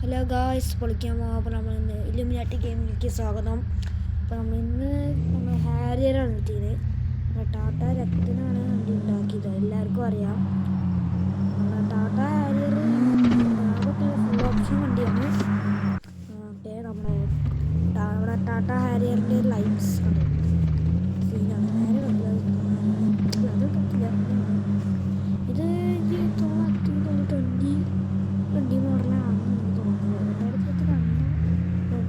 Hello guys, പൊളിക്കാമോ? അപ്പോൾ നമ്മളിന്ന് Illuminati ഗെയിമിലേക്ക് സ്വാഗതം. അപ്പോൾ നമ്മൾ ഹാരിയറാണ് കിട്ടിയത്. ടാറ്റ രക്തനാണ് വണ്ടി ഉണ്ടാക്കിയത്, എല്ലാവർക്കും അറിയാം. ടാറ്റ ഹാരിയർ അതൊക്കെ ഫുൾ ഓപ്ഷൻ വണ്ടിയാണ്. ഓക്കെ, നമ്മുടെ ടാറ്റ ഹാരിയറിൻ്റെ ലൈറ്റ്സ് ഉണ്ട്, സീനാണ്. അത് പറ്റില്ല. ഇത് 2020 മോഡലാണ് തോന്നുന്നത്.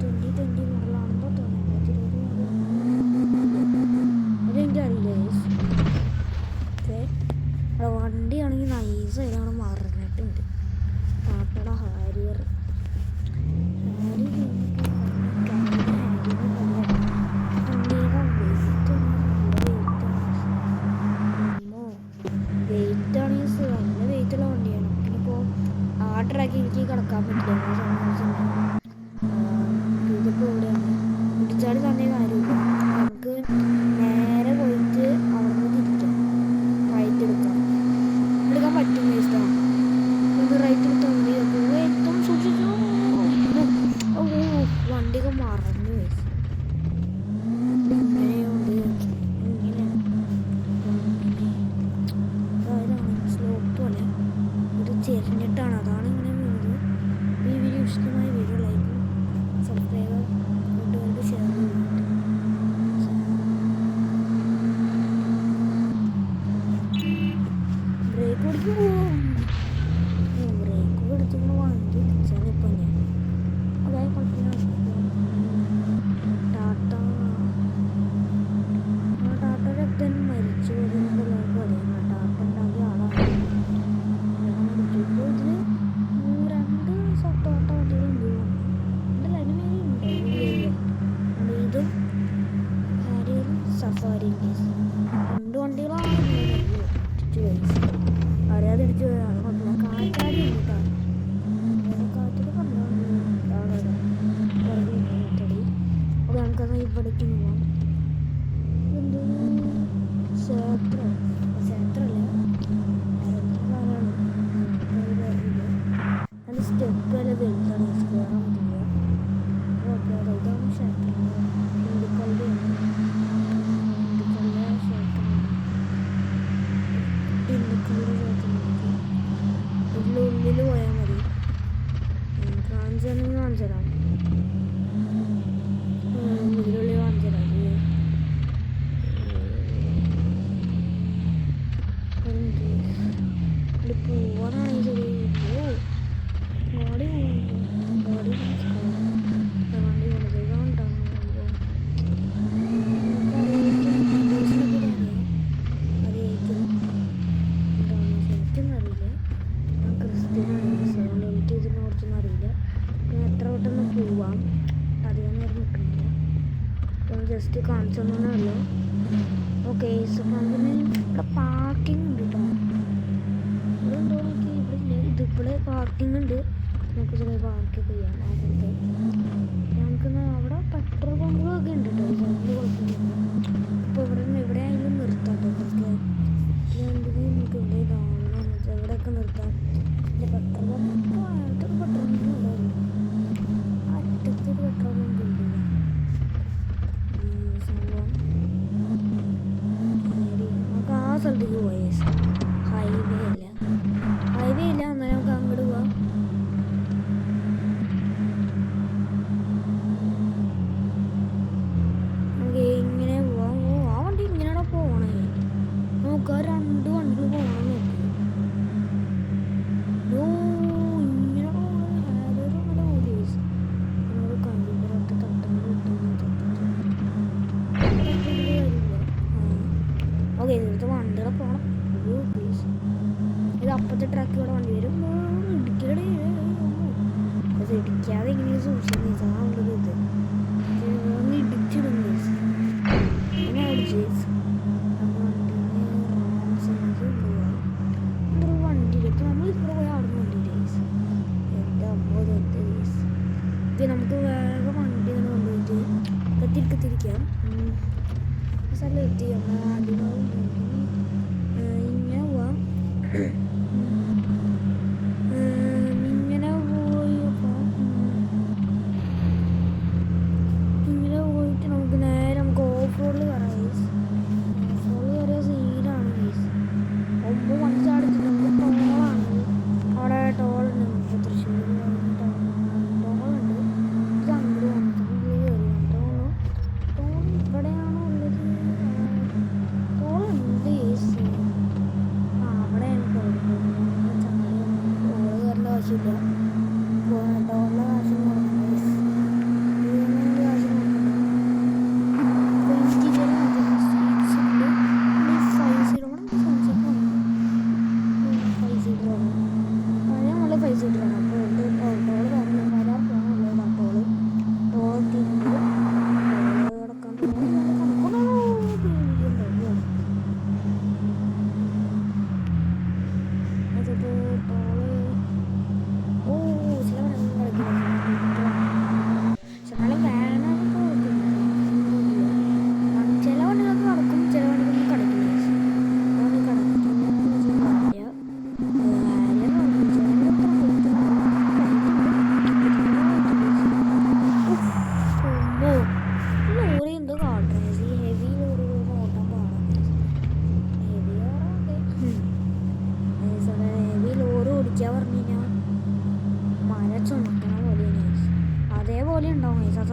2020 മോഡലാണെന്നോ തോന്നുന്നത്. 2020 അതെനിക്ക് അറിയില്ല. ഓക്കെ, വണ്ടിയാണെങ്കിൽ നൈസ് ഇതാണ് മറിഞ്ഞിട്ടുണ്ട്. ടാറ്റയുടെ ഹാരിയർ വെയിറ്റ് ആണെങ്കിൽ നല്ല വെയിറ്റുള്ള വണ്ടിയാണ്. ഇപ്പോൾ ആ ട്രാക്കിൽ എനിക്ക് കിടക്കാൻ പറ്റില്ല. ഇതിപ്പോൾ എവിടെയാണ് ഇടിച്ചാടി തന്നെ കാര്യമില്ല. നമുക്ക് നേരെ പോയിട്ട് അവിടെ നിന്ന് തിരിക്കാം, റൈറ്റ് എടുക്കാൻ പറ്റും. വേസ്റ്റാണ് ഇത് റൈറ്റ് എടുത്താൽ മതി. അപ്പോൾ ഏറ്റവും സൂക്ഷിച്ചു. ഓ, വണ്ടിയൊക്കെ മറന്നു വേസ്റ്റ്. ഇങ്ങനെയുണ്ട്, ഇങ്ങനെയാണ് സ്ലോപ്പ് പോലെ ഇത് ചെരിഞ്ഞിട്ടാണ്, അതാണ് ഇങ്ങനെ വീണത്. ഈ വീഡിയോ ഇഷ്ടമായ വീഡിയോ ലൈക്കും സബ്സ്ക്രൈബ് കൂട്ടുകാർക്ക് ഷെയർ ചെയ്യുന്നുണ്ട്. ബ്രേക്ക് പിടിക്കുമോ? ബ്രേക്ക് പിടിച്ചിങ്ങനെ വണ്ടി ഇടിച്ചാണ് ഇപ്പം ഞാൻ. അതെ, കുഴപ്പമില്ല. ടാറ്റ രക്തൻ മരിച്ചു പോകുന്നത് എല്ലാവർക്കും അറിയാം. ടാറ്റ ഉണ്ടാക്കിയ ആളാണ്. ഇപ്പോൾ ഇതിൽ 2 ടാറ്റ വണ്ടികളുണ്ട്. ഇതും ഹാരിയറും സഫാരി 2 വണ്ടികളാണ് ഇടിച്ചു പോയി. അറിയാതെ ഇടിച്ചു പോയതാണ്. കുഴപ്പമില്ല. കാറ്റാടി ഉണ്ട് കേട്ടോ. കാറ്റടി കണ്ടോടി. അപ്പോൾ നമുക്കത് ഇവിടേക്ക് പോവാം. എന്ത് ക്ഷേത്രമല്ല, അത് സ്റ്റെപ്പ് വരെ വലുതാണ്. കയറാൻ പറ്റില്ല. ഇതാണ് ക്ഷേത്രം. ഹിന്ദുക്കളുടെ ക്ഷേത്രം. ഇതിനുള്ളിൽ പോയാൽ മതി. കാണിച്ചു തരാം. ഇതിനുള്ളിൽ കാണിച്ചു തരാം. പോവാനാണെങ്കിൽ പോവാം. അധികം നേരം നിൽക്കുന്നില്ല. ജസ്റ്റ് കാണിച്ചു തന്നല്ലോ. ഓക്കെ, പിന്നെ ഇവിടെ പാർക്കിംഗ് ഉണ്ട് കേട്ടോ. ഇവിടെ ഉണ്ടോ നോക്കി. ഇവിടെ ഇതിവിടെ പാർക്കിംഗ് ഉണ്ട്. നമുക്ക് ചെറിയ പാർക്ക് ചെയ്യാം. അതൊക്കെ നമുക്ക് അവിടെ പെട്രോൾ പമ്പുകളൊക്കെ ഉണ്ട് കേട്ടോ. സൈഡിൽ കുഴപ്പമില്ല. ഇപ്പോൾ ഇവിടെ ആയാലും നിർത്താം കേട്ടോ. നമുക്ക് ഇവിടെ കാണണം. എവിടെയൊക്കെ നിർത്താം. പിന്നെ പെട്രോൾ പമ്പ് അടുത്തൊരു പെട്രോൾ പമ്പ് ഉണ്ടായിരുന്നു. അറ്റത്തൊരു പെട്രോൾ പമ്പ് ഉണ്ട്. സംഭവം നമുക്ക് ആ സ്ഥലത്തേക്ക് പോയേ. ഹൈവേ ഇല്ല, എന്നാലും നമുക്ക് അങ്ങോട്ട് പോവാം. നമുക്ക് ഇങ്ങനെ പോവാം. ആ വണ്ടി ഇങ്ങനെയാണോ പോകണേ? നമുക്ക് ആ 2 വണ്ടികൾ പോകണം. ഓക്കെ, ഇവിടുത്തെ വണ്ടികളെ പോകണം. പ്ലീസ്, ഇത് അപ്പത്തെ ട്രാക്കിലൂടെ വണ്ടി വരും. ഇടിക്കാതെ എങ്ങനെയാണ് സൂക്ഷിക്കുന്നത്? ആ ഉള്ളത് ഇത് ഒന്ന് ഇടിച്ചിടും. അങ്ങനെ അടിച്ച് വണ്ടിയിലേക്ക് നമ്മൾ ഇവിടെ പോയി അവിടെ വണ്ടി എൻ്റെ അമ്മ ഇത് നമുക്ക് വേഗം വണ്ടി അങ്ങനെ കൊണ്ടുപോയിട്ട് കത്തിരിക്കാം. സ്ഥലം എത്തി. നമ്മൾ ആദ്യമായി ഇങ്ങനെ പോവാം. ഇങ്ങനെ പോയി. അപ്പോൾ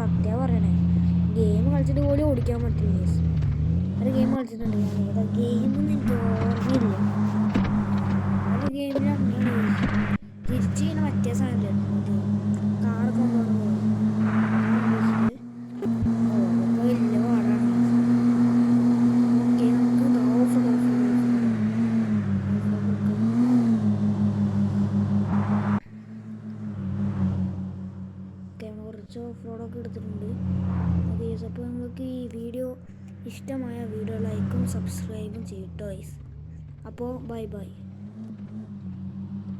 സത്യം പറയണേ, ഗെയിം കളിച്ചിട്ട് പോലും ഓടിക്കാൻ പറ്റില്ല. ഒരു ഗെയിം കളിച്ചിട്ടുണ്ട് ഞാനിവിടെ. ഗെയിമൊന്നും എനിക്ക് ഓർമ്മയില്ല. ഒരു ഗെയിമിൽ അങ്ങനെയാണ് തിരിച്ച് ഇങ്ങനെ മറ്റേ സാധനം കാർ കൊണ്ടുപോകണം. വലിയ പാടാണ്. ഓക്കെ, നമുക്ക് ഓഫ് കുറച്ച് ഓഫ് റോഡൊക്കെ എടുത്തിട്ടുണ്ട്. ഓക്കെ, അപ്പോൾ നിങ്ങൾക്ക് ഈ വീഡിയോ ഇഷ്ടമായ വീഡിയോ ലൈക്കും സബ്സ്ക്രൈബും ചെയ്യട്ടോ. അപ്പോൾ ബൈ ബൈ.